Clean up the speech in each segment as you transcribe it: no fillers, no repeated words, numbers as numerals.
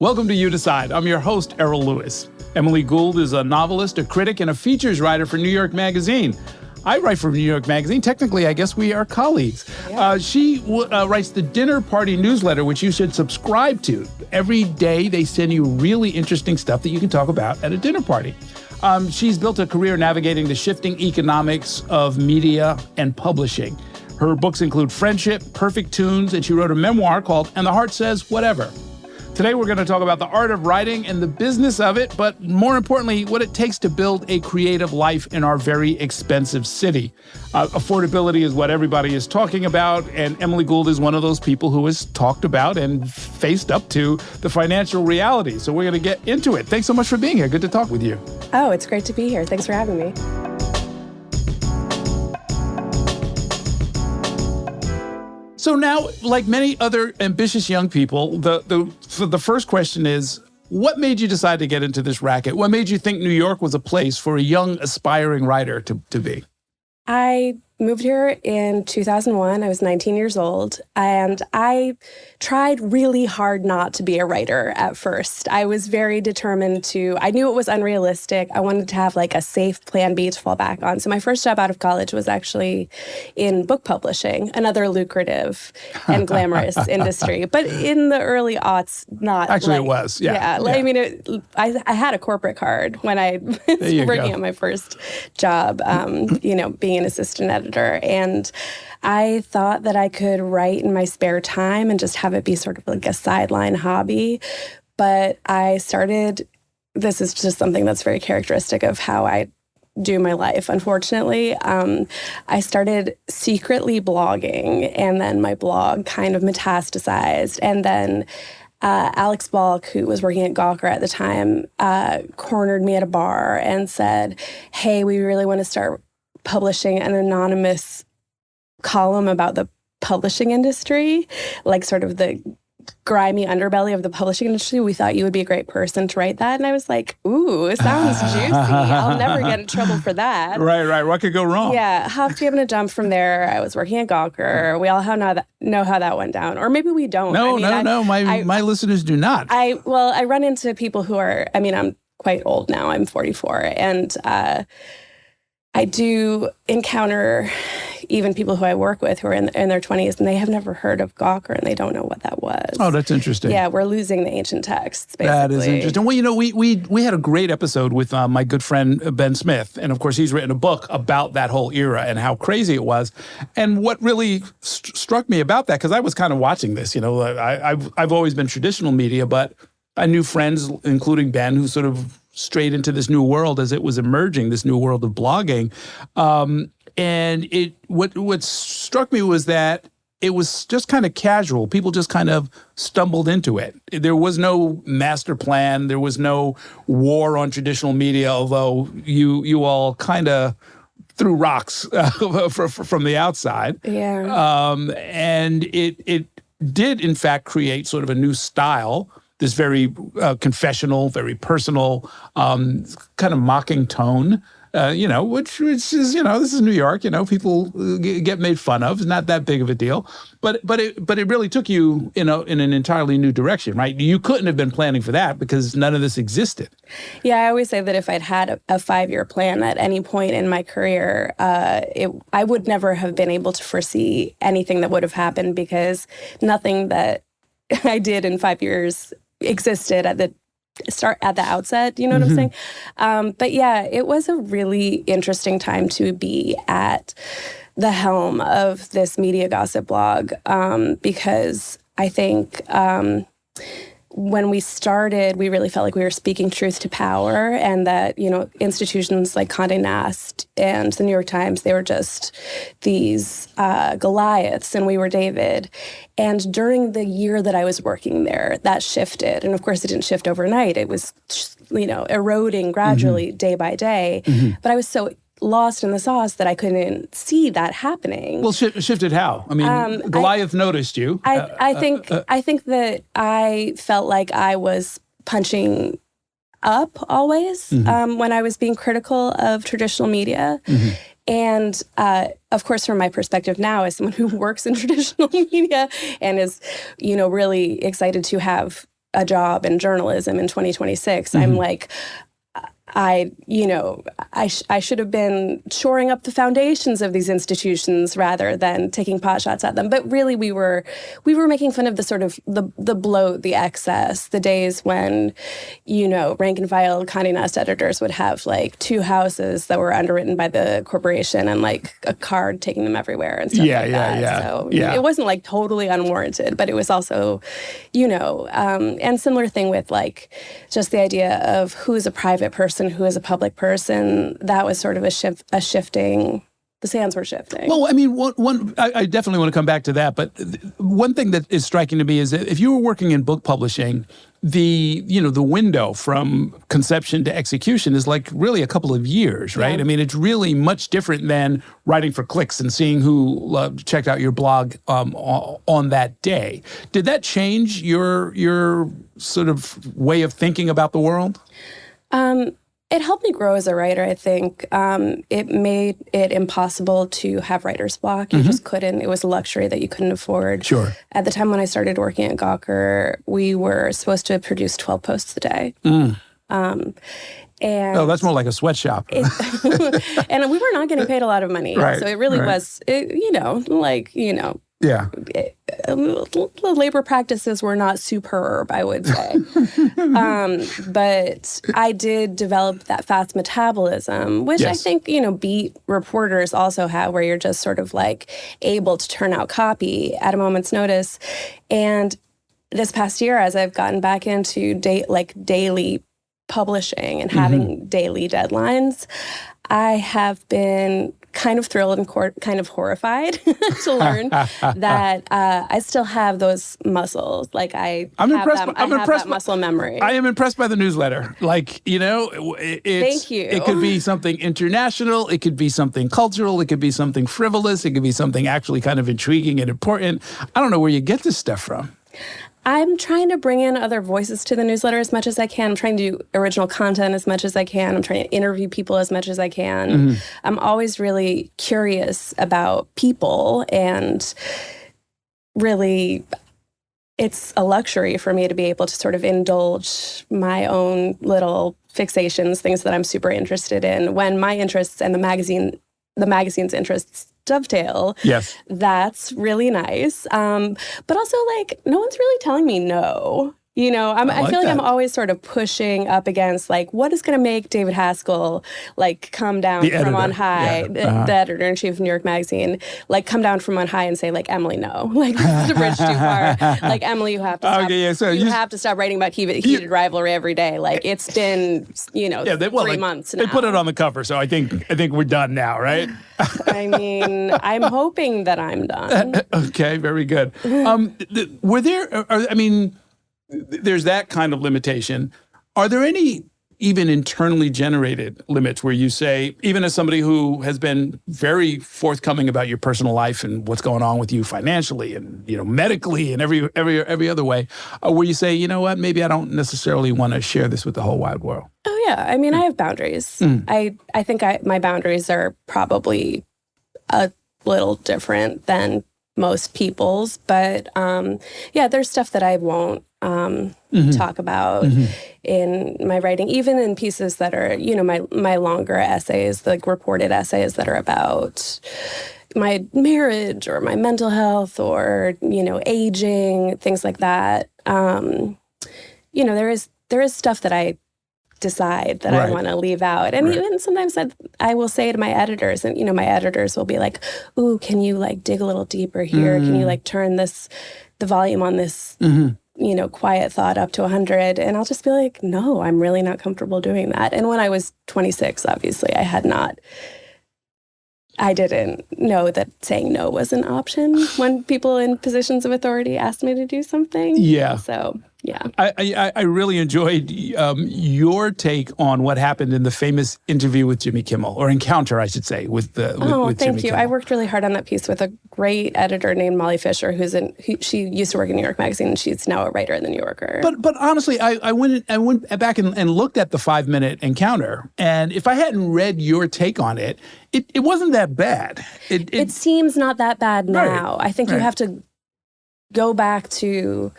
Welcome to You Decide. I'm your host, Errol Lewis. Emily Gould is a novelist, a critic, and a features writer for New York Magazine. I write for New York Magazine. Technically, I guess we are colleagues. Yeah. She writes the Dinner Party newsletter, which you should subscribe to. Every day, they send you really interesting stuff that you can talk about at a dinner party. She's built a career navigating the shifting economics of media and publishing. Her books include Friendship, Perfect Tunes, and she wrote a memoir called And the Heart Says Whatever. Today, we're going to talk about the art of writing and the business of it, but more importantly, what it takes to build a creative life in our very expensive city. Affordability is what everybody is talking about, and Emily Gould is one of those people who has talked about and faced up to the financial reality. So we're going to get into it. Thanks so much for being here. Good to talk with you. Oh, it's great to be here. Thanks for having me. So now, like many other ambitious young people, the first question is, what made you decide to get into this racket? What made you think New York was a place for a young, aspiring writer to be? I moved here in 2001. I was 19 years old, and I tried really hard not to be a writer at first. I was very determined I knew it was unrealistic. I wanted to have like a safe plan B to fall back on. So my first job out of college was actually in book publishing, another lucrative and glamorous industry. But in the early aughts, not actually it was. Yeah. I mean, I had a corporate card when I was working at my first job, being an assistant editor. And I thought that I could write in my spare time and just have it be sort of like a sideline hobby. But this is just something that's very characteristic of how I do my life, unfortunately. I started secretly blogging, and then my blog kind of metastasized. And then Alex Balk, who was working at Gawker at the time, cornered me at a bar and said, hey, we really want to start publishing an anonymous column about the publishing industry, like sort of the grimy underbelly of the publishing industry. We thought you would be a great person to write that. And I was like, ooh, it sounds juicy. I'll never get in trouble for that. Right. What could go wrong? Yeah. Hopped, skipping, and a jump from there. I was working at Gawker. We all know how that went down. Or maybe we don't. No. My listeners do not. I run into people who are, I'm quite old now. I'm 44. And I do encounter even people who I work with who are in their 20s, and they have never heard of Gawker, and they don't know what that was. Oh, that's interesting. Yeah, we're losing the ancient texts, basically. That is interesting. Well, we had a great episode with my good friend Ben Smith, and of course he's written a book about that whole era and how crazy it was. And what really struck me about that, because I was kind of watching this, I've always been traditional media, but I knew friends, including Ben, who sort of straight into this new world as it was emerging, this new world of blogging. And what struck me was that it was just kind of casual. People just kind of stumbled into it. There was no master plan. There was no war on traditional media, although you all kind of threw rocks from the outside. Yeah. And it did, in fact, create sort of a new style, this very confessional, very personal, kind of mocking tone, which is, this is New York, people get made fun of. It's not that big of a deal. But it really took you, in an entirely new direction, right? You couldn't have been planning for that because none of this existed. Yeah, I always say that if I'd had a 5-year plan at any point in my career, I would never have been able to foresee anything that would have happened, because nothing that I did in 5 years existed at the outset, you know what I'm saying? But yeah, it was a really interesting time to be at the helm of this media gossip blog, because I think when we started, we really felt like we were speaking truth to power, and that, institutions like Condé Nast and the New York Times, they were just these Goliaths, and we were David. And during the year that I was working there, that shifted. And of course, it didn't shift overnight. It was, eroding gradually day by day. But I was so lost in the sauce that I couldn't see that happening. Well, shifted how? I mean, Goliath noticed you. I think that I felt like I was punching up always when I was being critical of traditional media. And of course, from my perspective now, as someone who works in traditional media and is, really excited to have a job in journalism in 2026, I'm like, I should have been shoring up the foundations of these institutions rather than taking pot shots at them. But really, we were making fun of the sort of the bloat, the excess, the days when, rank and file Condé Nast editors would have like 2 houses that were underwritten by the corporation and like a card taking them everywhere and stuff like that. So it wasn't like totally unwarranted, but it was also, and similar thing with like just the idea of who is a private person, who is a public person. That was sort of a shifting. The sands were shifting. Well, I mean, I definitely want to come back to that. But one thing that is striking to me is that if you were working in book publishing, the window from conception to execution is like really a couple of years, right? I mean, it's really much different than writing for clicks and seeing who checked out your blog on that day. Did that change your sort of way of thinking about the world? It helped me grow as a writer, I think. It made it impossible to have writer's block. You just couldn't. It was a luxury that you couldn't afford. Sure. At the time when I started working at Gawker, we were supposed to produce 12 posts a day. And that's more like a sweatshop. And we were not getting paid a lot of money. Right, so it really was, Yeah. The labor practices were not superb, I would say. But I did develop that fast metabolism, which I think, beat reporters also have, where you're just sort of like able to turn out copy at a moment's notice. And this past year, as I've gotten back into daily publishing and having daily deadlines, I have been kind of thrilled and kind of horrified to learn that I still have those muscles. Like I have that muscle memory. I am impressed by the newsletter. Like, Thank you. It could be something international. It could be something cultural. It could be something frivolous. It could be something actually kind of intriguing and important. I don't know where you get this stuff from. I'm trying to bring in other voices to the newsletter as much as I can. I'm trying to do original content as much as I can. I'm trying to interview people as much as I can. I'm always really curious about people, and really, it's a luxury for me to be able to sort of indulge my own little fixations, things that I'm super interested in, when my interests and the magazine's interests dovetail. Yes. That's really nice. But also, like, no one's really telling me no. I feel like I'm always sort of pushing up against, like, what is going to make David Haskell, like, come down from on high, the editor-in-chief of New York Magazine, like, come down from on high and say, like, Emily, no. Like, this is a bridge too far. Like, Emily, you have to stop. You have to stop writing about heated rivalry every day. Like, it's been, 3 months now. They put it on the cover, so I think we're done now, right? I mean, I'm hoping that I'm done. Okay, very good. There's that kind of limitation. Are there any even internally generated limits where you say, even as somebody who has been very forthcoming about your personal life and what's going on with you financially and medically and every other way, where you say, you know what, maybe I don't necessarily want to share this with the whole wide world? Oh yeah, I mean, I have boundaries. I think my boundaries are probably a little different than most people's, but there's stuff that I won't talk about in my writing, even in pieces that are, my longer essays, like reported essays that are about my marriage or my mental health or, aging, things like that. There is stuff that I decide that I want to leave out. And even sometimes I will say to my editors, and, my editors will be like, ooh, can you like dig a little deeper here? Can you like turn the volume on this, quiet thought up to 100? And I'll just be like, no, I'm really not comfortable doing that. And when I was 26, obviously, I didn't know that saying no was an option when people in positions of authority asked me to do something. Yeah. So, yeah. I really enjoyed your take on what happened in the famous interview with Jimmy Kimmel, or encounter, I should say, with Jimmy thank you. Kimmel. I worked really hard on that piece with a great editor named Molly Fisher, she used to work in New York Magazine, and she's now a writer in the New Yorker. But honestly, I went back and looked at the 5-minute encounter, and if I hadn't read your take on it, it wasn't that bad. It seems not that bad now. Right. I think you have to go back to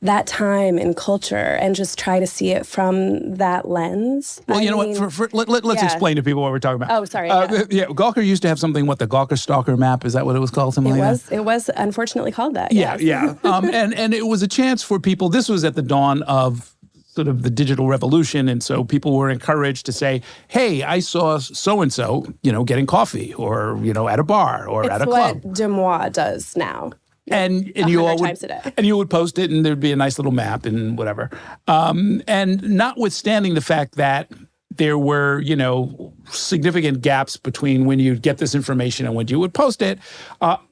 that time and culture and just try to see it from that lens. Well, let's explain to people what we're talking about. Oh, sorry. Gawker used to have something, the Gawker Stalker Map, is that what it was called? Something It was unfortunately called that. Yeah, yes. yeah. And it was a chance for people, this was at the dawn of sort of the digital revolution. And so people were encouraged to say, hey, I saw so-and-so, getting coffee or, at a bar or at a club. It's what Demois does now. And you would post it, and there'd be a nice little map and whatever. And notwithstanding the fact that there were, significant gaps between when you'd get this information and when you would post it,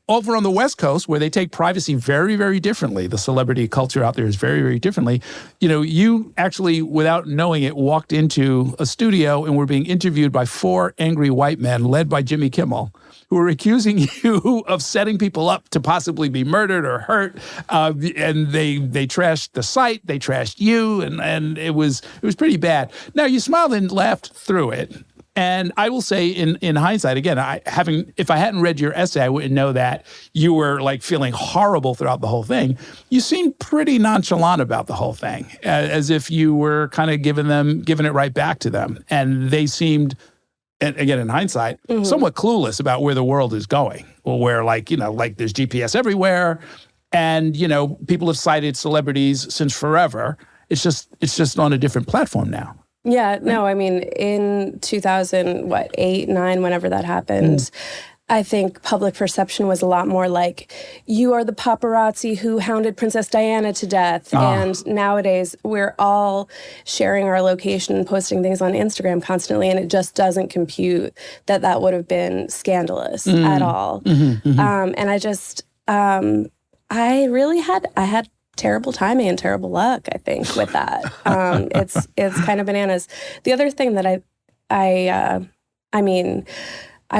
over on the West Coast, where they take privacy very, very differently, the celebrity culture out there is very, very differently. You actually, without knowing it, walked into a studio and were being interviewed by 4 angry white men led by Jimmy Kimmel, who were accusing you of setting people up to possibly be murdered or hurt, and they trashed the site, they trashed you, and it was pretty bad. Now you smiled and laughed through it, and I will say, in hindsight, again, if I hadn't read your essay, I wouldn't know that you were feeling horrible throughout the whole thing. You seemed pretty nonchalant about the whole thing, as if you were kind of giving it right back to them, and they seemed, and again, in hindsight, somewhat clueless about where the world is going, or where there's GPS everywhere, and people have cited celebrities since forever. It's just on a different platform now. Yeah, no, I mean, in 2008, 9, whenever that happened, I think public perception was a lot more like, you are the paparazzi who hounded Princess Diana to death. And nowadays, we're all sharing our location and posting things on Instagram constantly, and it just doesn't compute that would have been scandalous at all. And I just, I had terrible timing and terrible luck, I think, with that. It's kind of bananas. The other thing that I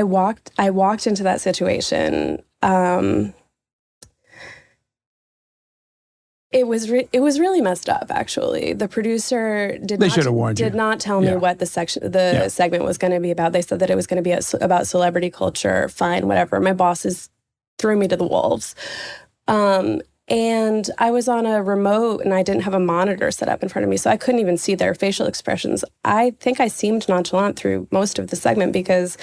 walked into that situation. It was really messed up, actually. The producer did not tell me what the segment was going to be about. They said that it was going to be about celebrity culture. Fine, whatever. My bosses threw me to the wolves. And I was on a remote, and I didn't have a monitor set up in front of me, so I couldn't even see their facial expressions. I think I seemed nonchalant through most of the segment because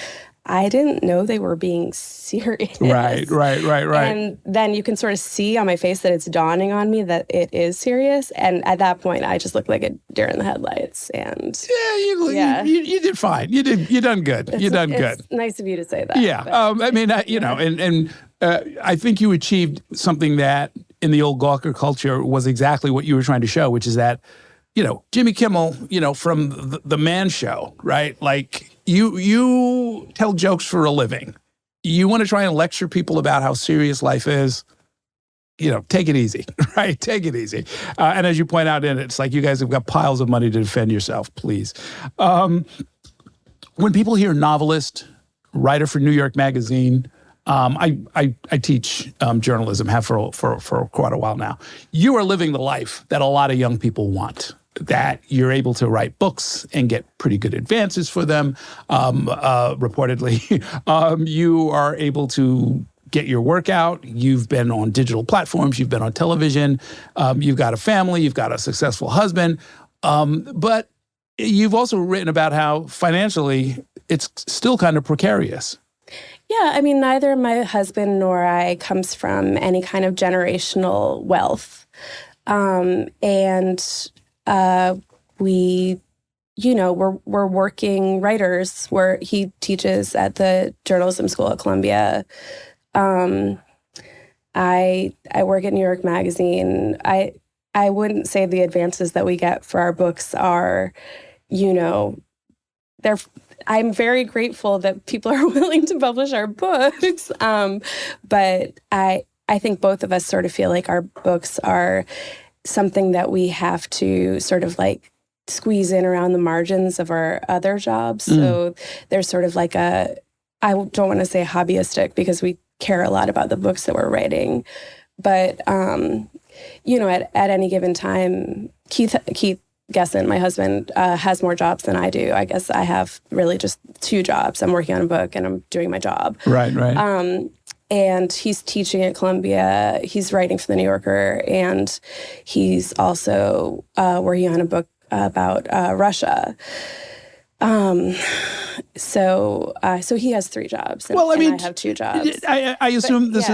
I didn't know they were being serious. Right. And then you can sort of see on my face that it's dawning on me that it is serious. And at that point, I just looked like a deer in the headlights. And you did fine. You done good. It's nice of you to say that. Yeah. I think you achieved something that in the old Gawker culture was exactly what you were trying to show, which is that, Jimmy Kimmel, from the Man Show, right? Like you tell jokes for a living. You want to try and lecture people about how serious life is. Take it easy, right? Take it easy. And as you point out in it, it's like you guys have got piles of money to defend yourself, please. When people hear novelist, writer for New York Magazine, I teach journalism, have for quite a while now. You are living the life that a lot of young people want, that you're able to write books and get pretty good advances for them, reportedly. You are able to get your work out. You've been on digital platforms. You've been on television. You've got a family. You've got a successful husband. But you've also written about how financially it's still kind of precarious. Yeah, I mean, neither my husband nor I comes from any kind of generational wealth. We're working writers where he teaches at the journalism school at Columbia. I work at New York Magazine. I wouldn't say the advances that we get for our books are, I'm very grateful that people are willing to publish our books. But I think both of us sort of feel like our books are something that we have to sort of like squeeze in around the margins of our other jobs. So there's sort of like I don't want to say hobbyistic because we care a lot about the books that we're writing. But, at any given time, Keith Gesson, my husband, has more jobs than I do. I guess I have really just 2 jobs. I'm working on a book and I'm doing my job. Right. and he's teaching at Columbia. He's writing for the New Yorker, and he's also working on a book about Russia. So he has 3 jobs, and, and I have 2 jobs. I assume this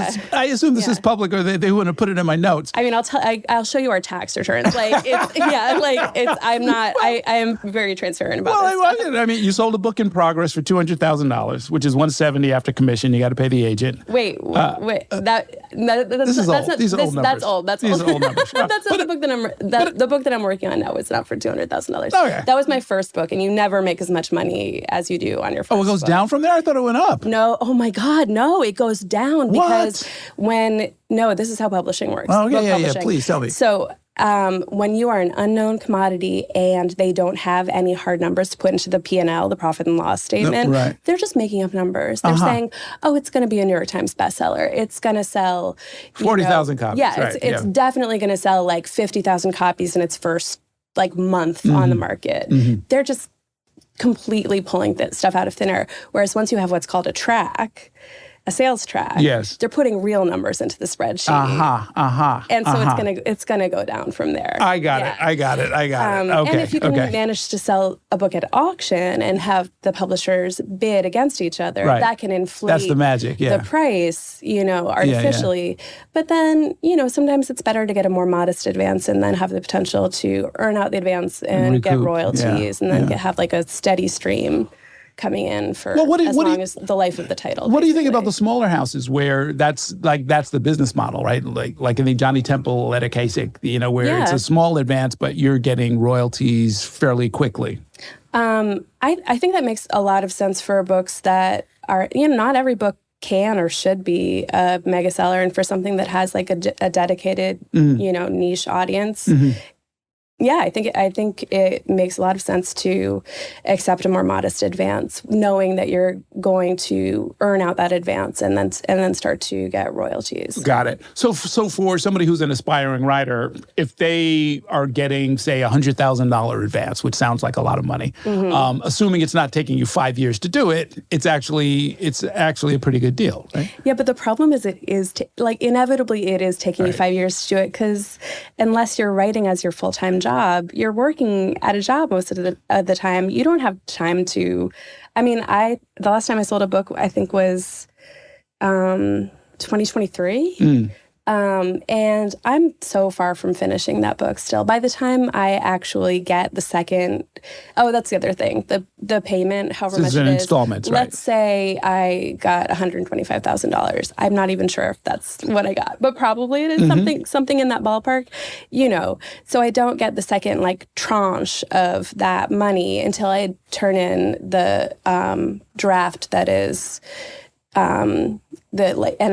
is public, or they wouldn't have put it in my notes. I mean, I'll show you our tax returns. I am very transparent about this. I mean, you sold a book in progress for $200,000, which is $170 after commission. You got to pay the agent. Wait. These are old numbers. That's old. These are old numbers. The book that I'm working on now is not for $200,000. Okay. That was my first book, and you never make as much money as you do on your first book. Oh, it goes down from there? I thought it went up. No. Oh my God, no. It goes down because this is how publishing works. Oh, yeah. Please tell me. So when you are an unknown commodity and they don't have any hard numbers to put into the P&L, the profit and loss statement, they're just making up numbers. They're saying, oh, it's going to be a New York Times bestseller. It's going to sell 40,000 copies. Yeah, it's definitely going to sell like 50,000 copies in its first month on the market. Mm-hmm. They're just completely pulling that stuff out of thin air. Whereas once you have what's called a sales track, they're putting real numbers into the spreadsheet. And so it's gonna go down from there. I got it. Okay. And if you can manage to sell a book at auction and have the publishers bid against each other, that can inflate That's the magic, the price, artificially. But then, sometimes it's better to get a more modest advance and then have the potential to earn out the advance and get royalties and then have like a steady stream coming in for as long as the life of the title. What do you think about the smaller houses where that's the business model, right? Like in the Johnny Temple at a Kasich, where it's a small advance, but you're getting royalties fairly quickly. I think that makes a lot of sense for books that are, not every book can or should be a mega seller, and for something that has like a dedicated, niche audience. Mm-hmm. Yeah, I think it makes a lot of sense to accept a more modest advance, knowing that you're going to earn out that advance and then start to get royalties. Got it. So for somebody who's an aspiring writer, if they are getting, say, $100,000 advance, which sounds like a lot of money, assuming it's not taking you 5 years to do it, it's actually a pretty good deal, right? Yeah, but the problem is inevitably it is taking you 5 years to do it, because unless you're writing as your full-time job, you're working at a job most of the time. You don't have time to. The last time I sold a book, I think, was 2023. And I'm so far from finishing that book still. By the time I actually get the second, that's the other thing, the payment, however much it is. This is installments, right? Let's say I got $125,000. I'm not even sure if that's what I got, but probably it is something in that ballpark, So I don't get the second tranche of that money until I turn in the draft that is and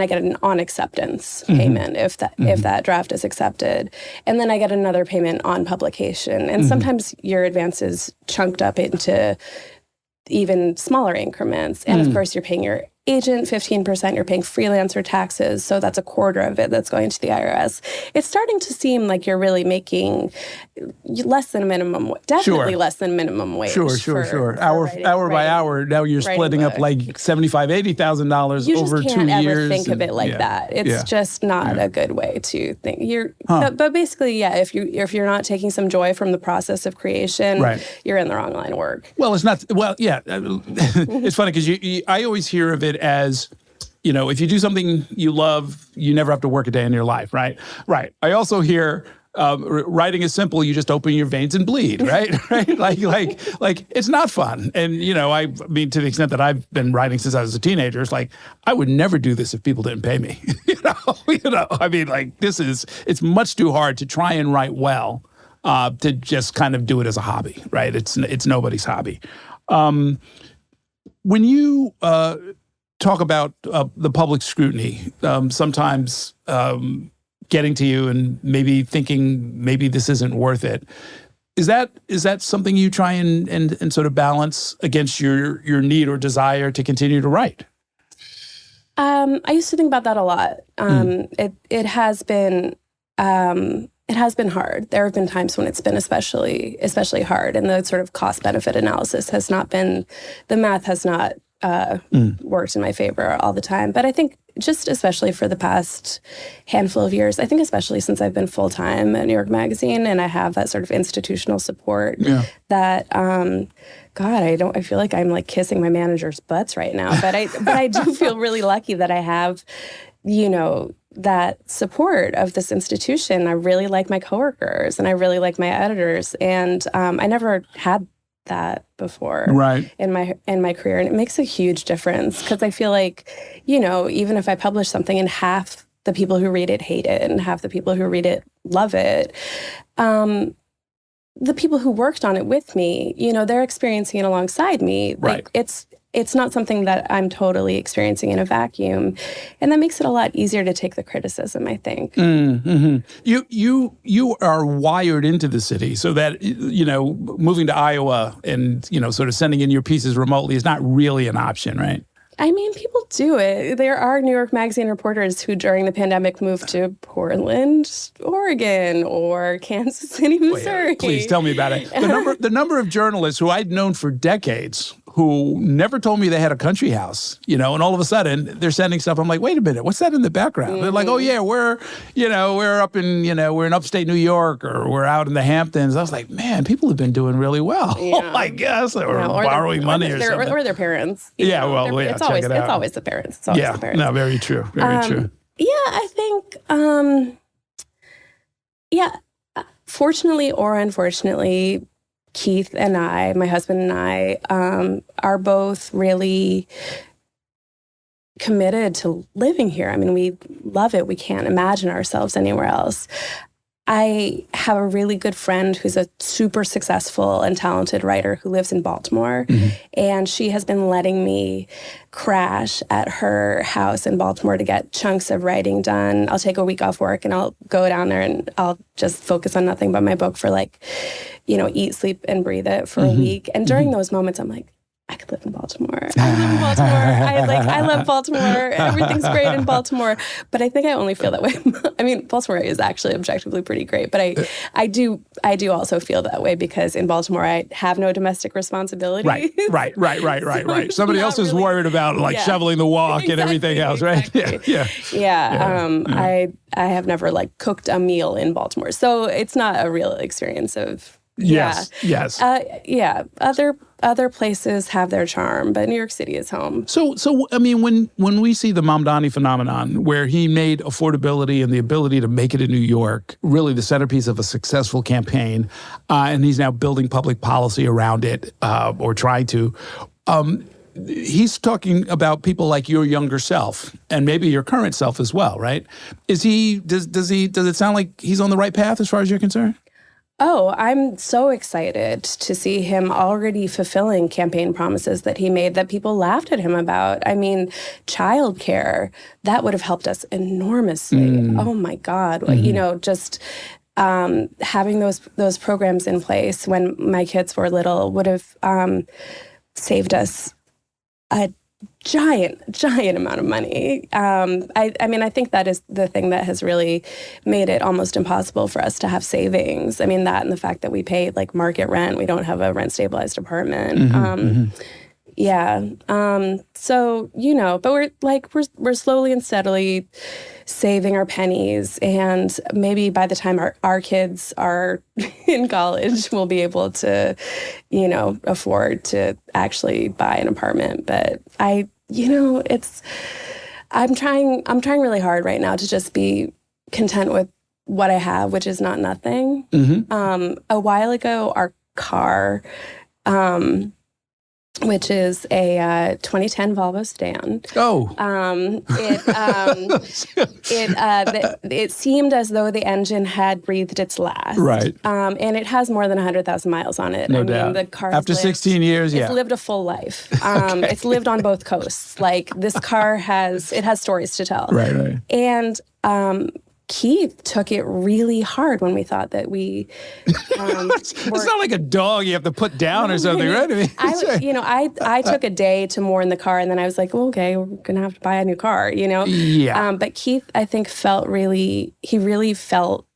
I get an on acceptance payment if that draft is accepted, and then I get another payment on publication. And sometimes your advance is chunked up into even smaller increments. And of course, you're paying your agent 15%, you're paying freelancer taxes, so that's a quarter of it that's going to the IRS. It's starting to seem like you're really making less than minimum, definitely less than minimum wage. Sure. Hour by hour, now you're splitting up like $75,000, $80,000 over 2 years. You just can't ever think of it like that. It's just not a good way to think. But basically, if you're not taking some joy from the process of creation, you're in the wrong line of work. Well, it's not. Well, it's funny because I always hear of it as, if you do something you love, you never have to work a day in your life, right? Right. I also hear writing is simple. You just open your veins and bleed, right? Like it's not fun. And, to the extent that I've been writing since I was a teenager, it's like, I would never do this if people didn't pay me. It's much too hard to try and write well, to just kind of do it as a hobby, right? It's nobody's hobby. When you talk about the public scrutiny, sometimes getting to you and maybe thinking maybe this isn't worth it, is that something you try and sort of balance against your need or desire to continue to write? I used to think about that a lot. It has been hard. There have been times when it's been especially hard, and the sort of cost-benefit analysis has not been, the math has not worked in my favor all the time. But I think just especially for the past handful of years, I think especially since I've been full-time at New York Magazine and I have that sort of institutional support that, God, I feel like I'm like kissing my manager's butts right now, but I do feel really lucky that I have, that support of this institution. I really like my coworkers and I really like my editors. And I never had that before in my career. And it makes a huge difference because I feel like, even if I publish something and half the people who read it hate it and half the people who read it love it, the people who worked on it with me, they're experiencing it alongside me. Like it's not something that I'm totally experiencing in a vacuum. And that makes it a lot easier to take the criticism, I think. Mm-hmm. You are wired into the city so that, moving to Iowa and, sort of sending in your pieces remotely is not really an option, right? I mean, people do it. There are New York Magazine reporters who during the pandemic moved to Portland, Oregon, or Kansas City, Missouri. Please tell me about it. The number of journalists who I'd known for decades who never told me they had a country house, and all of a sudden they're sending stuff. I'm like, wait a minute, what's that in the background? Mm-hmm. They're like, oh yeah, we're up in, we're in upstate New York or we're out in the Hamptons. I was like, man, people have been doing really well, I guess, or borrowing money or something. Or their parents. It's always the parents. It's always the parents. No, very true. Very true. Yeah, I think, fortunately or unfortunately, Keith and I, my husband and I, are both really committed to living here. I mean, we love it. We can't imagine ourselves anywhere else. I have a really good friend who's a super successful and talented writer who lives in Baltimore, and she has been letting me crash at her house in Baltimore to get chunks of writing done. I'll take a week off work and I'll go down there and I'll just focus on nothing but my book for eat, sleep, and breathe it for a week. And during those moments, I'm like, I could live in Baltimore. I live in Baltimore. I love Baltimore. Everything's great in Baltimore. But I think I only feel that way. I mean, Baltimore is actually objectively pretty great. But I do also feel that way because in Baltimore I have no domestic responsibility. Right. Somebody else is worried about shoveling the walk and everything else, right? Exactly. I have never cooked a meal in Baltimore, so it's not a real experience of. Yes. Other places have their charm, but New York City is home. So I mean, when we see the Mamdani phenomenon, where he made affordability and the ability to make it in New York really the centerpiece of a successful campaign, and he's now building public policy around it, or trying to. He's talking about people like your younger self and maybe your current self as well, right? Does it sound like he's on the right path as far as you're concerned? Oh, I'm so excited to see him already fulfilling campaign promises that he made that people laughed at him about. I mean, childcare, that would have helped us enormously. Oh my God. Just having those programs in place when my kids were little would have saved us a giant amount of money. I think that is the thing that has really made it almost impossible for us to have savings. I mean, that and the fact that we pay market rent. We don't have a rent stabilized apartment. So, but we're slowly and steadily saving our pennies, and maybe by the time our kids are in college, we'll be able to, afford to actually buy an apartment. But I'm trying really hard right now to just be content with what I have, which is not nothing. A while ago, our car, which is a 2010 Volvo sedan. It seemed as though the engine had breathed its last. Right. And it has more than 100,000 miles on it. No doubt. The car after 16 years, it's lived a full life. It's lived on both coasts. This car has stories to tell. Right. And Keith took it really hard when we thought that we. It's not like a dog you have to put down or something, right? I took a day to mourn the car, and then I was like, well, okay, we're gonna have to buy a new car, Yeah. But Keith, I think, really felt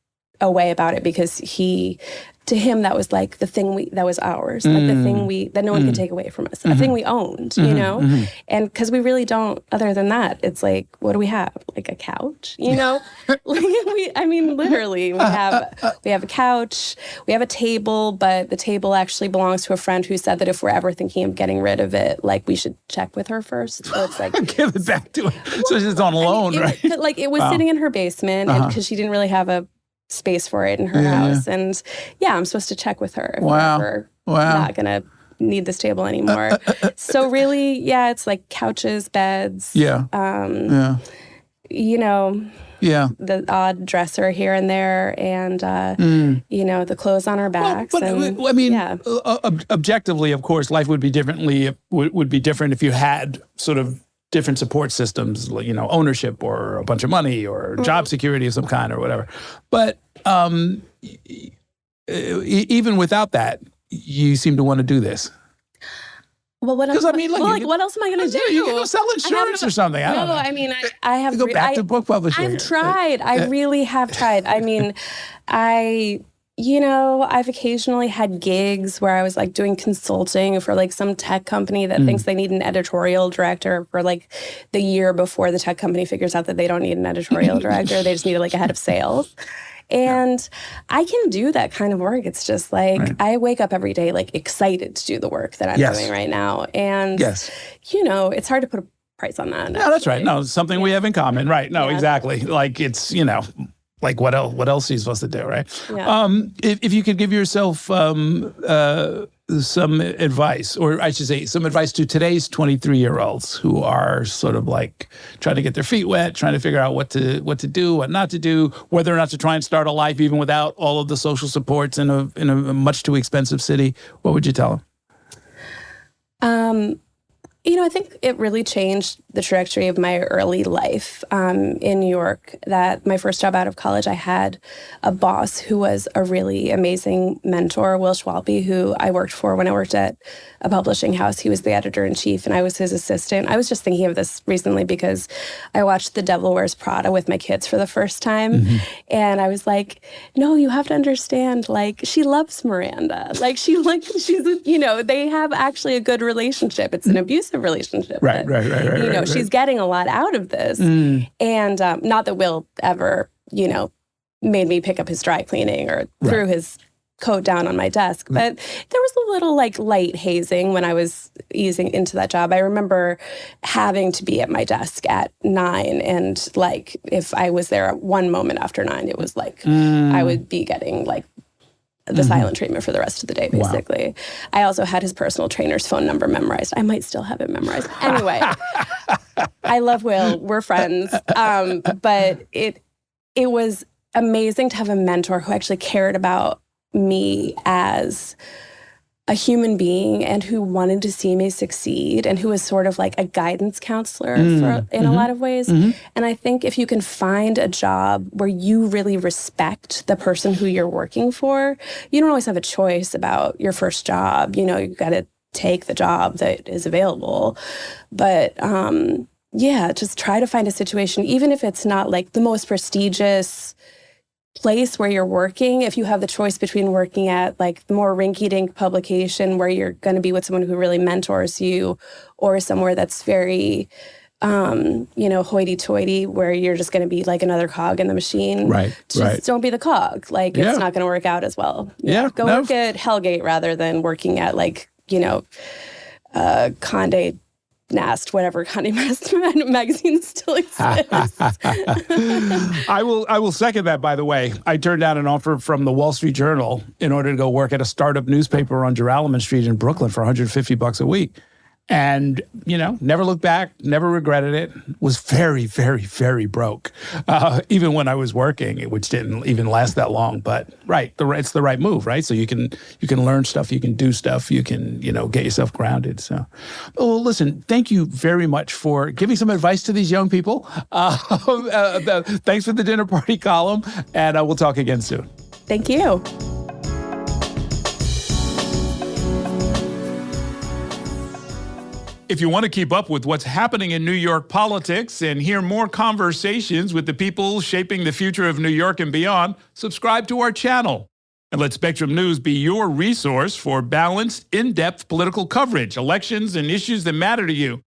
a way about it because he to him, that was like the thing that was ours, like the thing that no one could take away from us, a thing we owned, you know? And because we really don't, other than that, it's like, what do we have? Like a couch, you know? Literally, we have a couch, we have a table, but the table actually belongs to a friend who said that if we're ever thinking of getting rid of it, like we should check with her first. So it's like, give it back to her. So she's on loan, right? Like it was sitting in her basement, and because she didn't really have a space for it in her house. And I'm supposed to check with her if we're not going to need this table anymore. So really, it's like couches, beds, you know, the odd dresser here and there, and, you know, the clothes on our backs. Objectively, of course, life would be would be different if you had sort of different support systems, you know, ownership or a bunch of money or job security of some kind or whatever. But even without that, you seem to want to do this. Well, what else? What else am I going to do? You can go sell insurance or something. I don't know. I mean, I have you go back to book publishing. I've tried. I really have tried. I mean, you know, I've occasionally had gigs where I was like doing consulting for like some tech company that thinks they need an editorial director for like the year before the tech company figures out that they don't need an editorial director. They just need like a head of sales. And I can do that kind of work. It's just like I wake up every day like excited to do the work that I'm doing right now. And, you know, it's hard to put a price on that. No, that's right. No, it's something we have in common. Right. No, exactly. Like it's, you know, like what else are you supposed to do, right? Yeah. If you could give yourself some advice, or I should say some advice to today's 23-year-olds who are sort of like trying to get their feet wet, trying to figure out what to do, what not to do, whether or not to try and start a life even without all of the social supports in a much too expensive city, what would you tell them? You know, I think it really changed the trajectory of my early life in New York. That my first job out of college, I had a boss who was a really amazing mentor, Will Schwalbe, who I worked for when I worked at a publishing house. He was the editor-in-chief, and I was his assistant. I was just thinking of this recently because I watched The Devil Wears Prada with my kids for the first time. And I was like, no, you have to understand, like, she loves Miranda. She's, you know, they have actually a good relationship. It's an abusive relationship. Right. You know, she's getting a lot out of this. And not that Will ever, you know, made me pick up his dry cleaning or threw his coat down on my desk. But there was a little like light hazing when I was easing into that job. I remember having to be at my desk at 9, and like if I was there at one moment after 9, it was like I would be getting like the silent treatment for the rest of the day, basically. Wow. I also had his personal trainer's phone number memorized. I might still have it memorized. Anyway, I love Will. We're friends. But it was amazing to have a mentor who actually cared about me as a human being and who wanted to see me succeed and who was sort of like a guidance counselor in a lot of ways. And I think if you can find a job where you really respect the person who you're working for, you don't always have a choice about your first job. You know, you got to take the job that is available. But just try to find a situation, even if it's not like the most prestigious place where you're working. If you have the choice between working at like the more rinky-dink publication where you're going to be with someone who really mentors you, or somewhere that's very, you know, hoity-toity where you're just going to be like another cog in the machine. Just don't be the cog. Like it's not going to work out as well. Go work at Hellgate rather than working at like, you know, Condé Nast, whatever Condé Nast magazine still exists. I will second that, by the way. I turned down an offer from the Wall Street Journal in order to go work at a startup newspaper on Joralemon Street in Brooklyn for $150 a week. And, you know, never looked back, never regretted it, was very, very, very broke, even when I was working, which didn't even last that long. But it's the right move, right? So you can learn stuff, you can do stuff, you can, you know, get yourself grounded. So, well, listen, thank you very much for giving some advice to these young people. Thanks for the dinner party column, and we'll talk again soon. Thank you. If you want to keep up with what's happening in New York politics and hear more conversations with the people shaping the future of New York and beyond, subscribe to our channel. And let Spectrum News be your resource for balanced, in-depth political coverage, elections, and issues that matter to you.